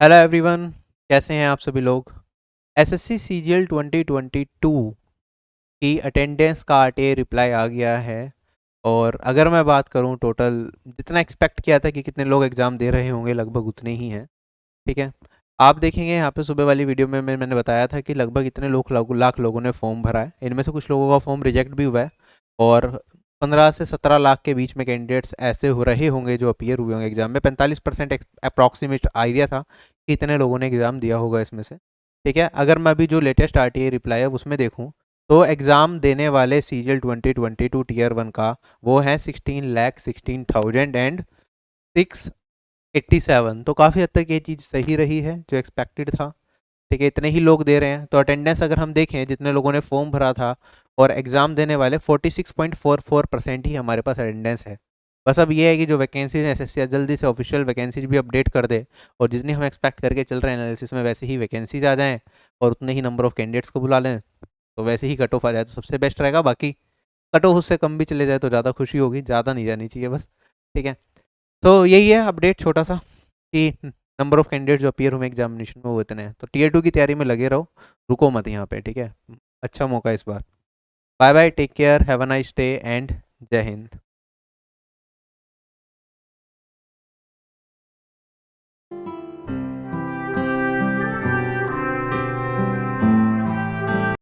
Hello everyone, कैसे हैं आप सभी लोग। एसएससी सीजीएल 2022 की अटेंडेंस का आरटीए रिप्लाई आ गया है। और अगर मैं बात करूं, टोटल जितना एक्सपेक्ट किया था कि कितने लोग एग्ज़ाम दे रहे होंगे, लगभग उतने ही हैं। ठीक है। आप देखेंगे यहाँ पे सुबह वाली वीडियो में मैंने बताया था कि लगभग इतने लाख लोगों ने फॉर्म भरा है। इनमें से कुछ लोगों का फॉर्म रिजेक्ट भी हुआ है। और 15 से 17 लाख के बीच में कैंडिडेट्स ऐसे हो रहे होंगे जो अपीयर हुए होंगे एग्जाम में। 45% अप्रॉक्सीमेट आइडिया था कि इतने लोगों ने एग्ज़ाम दिया होगा इसमें से। ठीक है। अगर मैं अभी जो लेटेस्ट आरटीए रिप्लाई है उसमें देखूँ, तो एग्ज़ाम देने वाले सीजीएल 2022 टीयर 1 का वो है 16,16,006 87। तो काफ़ी हद तक ये चीज़ सही रही है जो एक्सपेक्टेड था। ठीक है, इतने ही लोग दे रहे हैं तो अटेंडेंस अगर हम देखें, जितने लोगों ने फॉर्म भरा था और एग्ज़ाम देने वाले 46.44% ही हमारे पास अटेंडेंस है। बस अब ये है कि जो वैकेंसीज एस एस जल्दी से ऑफिशियल वैकेंसीज भी अपडेट कर दे, और जितनी हम एक्सपेक्ट करके चल रहे हैं एनालिसिस में वैसे ही वैकेंसीज आ जाएँ और उतने ही नंबर ऑफ कैंडिडेट्स को बुला लें, तो वैसे ही कट ऑफ आ जाए तो सबसे बेस्ट रहेगा। बाकी कट ऑफ उससे कम भी चले जाए तो ज़्यादा खुशी होगी, ज़्यादा नहीं जानी चाहिए बस। ठीक है। तो यही है अपडेट छोटा सा कि नंबर ऑफ कैंडिडेट जो अपीयर हुए एग्जामिनेशन में वो इतने हैं। तो टीयर 2 की तैयारी में लगे रहो, रुको मत यहाँ पे। ठीक है। अच्छा मौका इस बार। Bye bye, take care, have a nice day and जय हिंद।